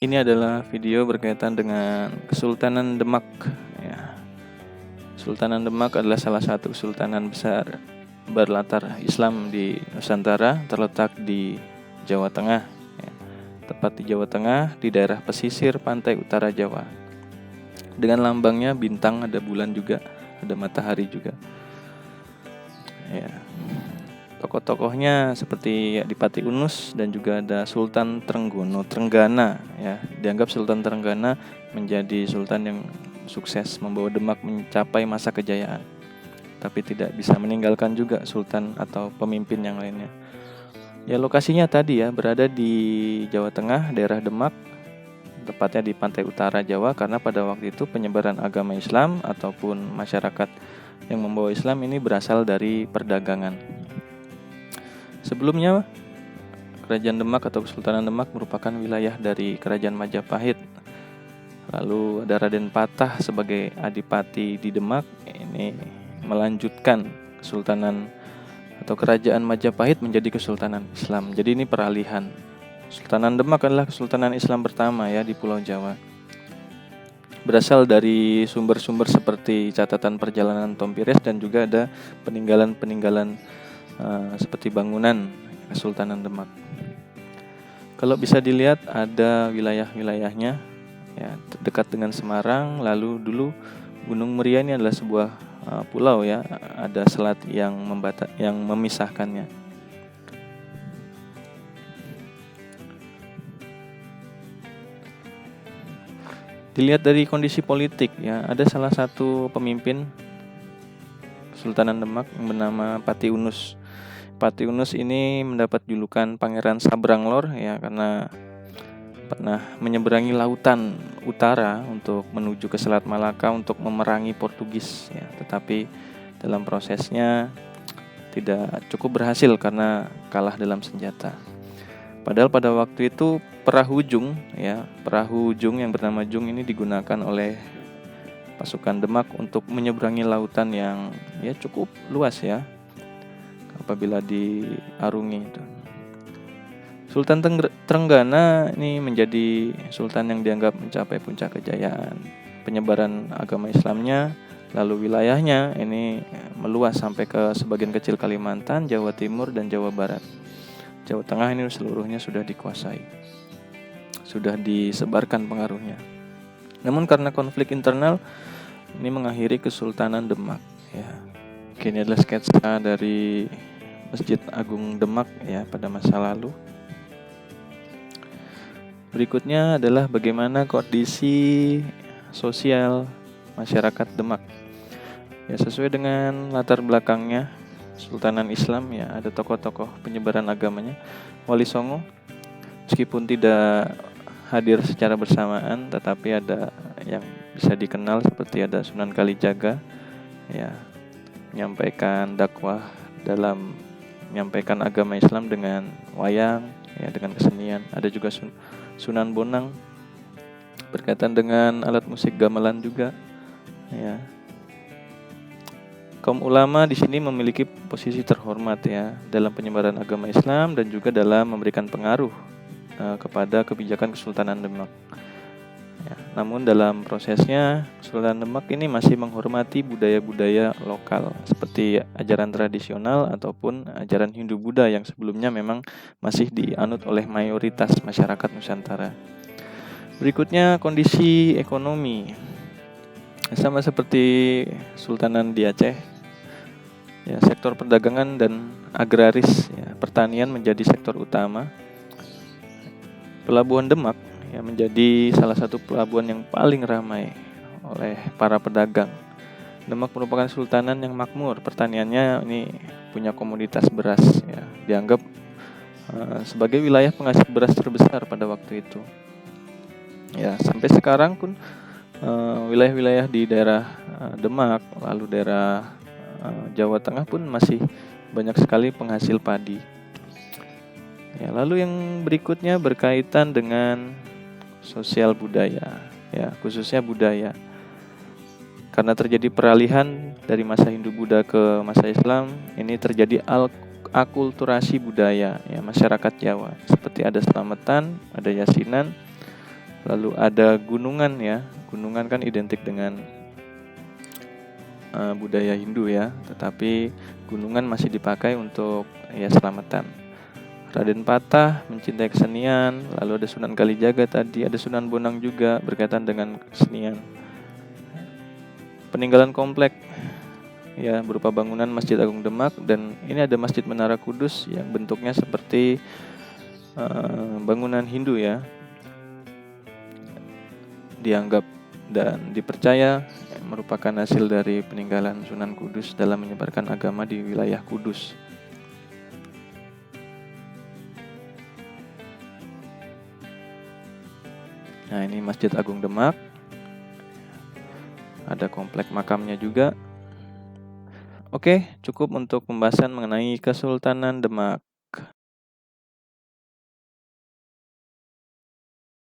Ini adalah video berkaitan dengan Kesultanan Demak. Ya. Kesultanan Demak adalah salah satu kesultanan besar berlatar Islam di Nusantara, terletak di Jawa Tengah. Ya. Tepat di Jawa Tengah, di daerah pesisir pantai utara Jawa. Dengan lambangnya bintang, ada bulan juga, ada matahari juga. Ya. Tokoh-tokohnya seperti Adipati Unus dan juga ada Sultan Trenggana ya. Dianggap Sultan Trenggana menjadi sultan yang sukses membawa Demak mencapai masa kejayaan. Tapi tidak bisa meninggalkan juga sultan atau pemimpin yang lainnya. Ya, lokasinya tadi ya berada di Jawa Tengah, daerah Demak, tepatnya di pantai utara Jawa, karena pada waktu itu penyebaran agama Islam ataupun masyarakat yang membawa Islam ini berasal dari perdagangan. Sebelumnya, Kerajaan Demak atau Kesultanan Demak merupakan wilayah dari Kerajaan Majapahit. Lalu ada Raden Patah sebagai adipati di Demak. Ini melanjutkan Kesultanan atau Kerajaan Majapahit menjadi Kesultanan Islam. Jadi ini peralihan. Kesultanan Demak adalah Kesultanan Islam pertama ya di Pulau Jawa. Berasal dari sumber-sumber seperti catatan perjalanan Tompires dan juga ada peninggalan-peninggalan seperti bangunan Kesultanan Demak. Kalau bisa dilihat ada wilayah-wilayahnya ya, dekat dengan Semarang. Lalu dulu Gunung Muria ini adalah sebuah pulau ya, ada selat yang memisahkannya. Dilihat dari kondisi politik ya, ada salah satu pemimpin Kesultanan Demak yang bernama Pati Unus. Pati Unus ini mendapat julukan Pangeran Sabranglor ya karena pernah menyeberangi lautan utara untuk menuju ke Selat Malaka untuk memerangi Portugis ya, tetapi dalam prosesnya tidak cukup berhasil karena kalah dalam senjata. Padahal pada waktu itu perahu Jung yang bernama Jung ini digunakan oleh pasukan Demak untuk menyeberangi lautan yang ya cukup luas ya apabila diarungi itu. Sultan Trenggana ini menjadi sultan yang dianggap mencapai puncak kejayaan penyebaran agama Islamnya, lalu wilayahnya ini meluas sampai ke sebagian kecil Kalimantan, Jawa Timur dan Jawa Barat. Jawa Tengah ini seluruhnya sudah dikuasai, sudah disebarkan pengaruhnya. Namun karena konflik internal ini mengakhiri Kesultanan Demak ya. Ini adalah sketsa dari Masjid Agung Demak ya pada masa lalu. Berikutnya adalah bagaimana kondisi sosial masyarakat Demak. Ya, sesuai dengan latar belakangnya Sultanan Islam ya, ada tokoh-tokoh penyebaran agamanya. Wali Songo meskipun tidak hadir secara bersamaan, tetapi ada yang bisa dikenal seperti ada Sunan Kalijaga ya, menyampaikan dakwah dalam menyampaikan agama Islam dengan wayang ya, dengan kesenian. Ada juga Sunan Bonang berkaitan dengan alat musik gamelan juga ya. Kaum ulama di sini memiliki posisi terhormat ya dalam penyebaran agama Islam dan juga dalam memberikan pengaruh kepada kebijakan Kesultanan Demak. Ya, namun dalam prosesnya Kesultanan Demak ini masih menghormati budaya-budaya lokal seperti ajaran tradisional ataupun ajaran Hindu-Buddha yang sebelumnya memang masih dianut oleh mayoritas masyarakat Nusantara. Berikutnya kondisi ekonomi. Sama seperti Sultanan di Aceh. Ya, sektor perdagangan dan agraris ya, pertanian menjadi sektor utama. Pelabuhan Demak ya, menjadi salah satu pelabuhan yang paling ramai oleh para pedagang. Demak merupakan sultanan yang makmur, pertaniannya ini punya komoditas beras ya, dianggap sebagai wilayah penghasil beras terbesar pada waktu itu. Ya, sampai sekarang pun wilayah-wilayah di daerah Demak, lalu daerah Jawa Tengah pun masih banyak sekali penghasil padi. Ya, lalu yang berikutnya berkaitan dengan sosial budaya, ya khususnya budaya. Karena terjadi peralihan dari masa Hindu-Buddha ke masa Islam, ini terjadi akulturasi budaya ya masyarakat Jawa. Seperti ada selamatan, ada yasinan, Lalu ada gunungan ya. Gunungan kan identik dengan budaya Hindu ya, tetapi gunungan masih dipakai untuk ya selamatan. Raden Patah mencintai kesenian, lalu ada Sunan Kalijaga tadi, ada Sunan Bonang juga berkaitan dengan kesenian. Peninggalan komplek ya berupa bangunan Masjid Agung Demak, dan ini ada Masjid Menara Kudus yang bentuknya seperti bangunan Hindu ya. Dianggap dan dipercaya merupakan hasil dari peninggalan Sunan Kudus dalam menyebarkan agama di wilayah Kudus. Nah, ini Masjid Agung Demak. Ada komplek makamnya juga. Oke, cukup untuk pembahasan mengenai Kesultanan Demak.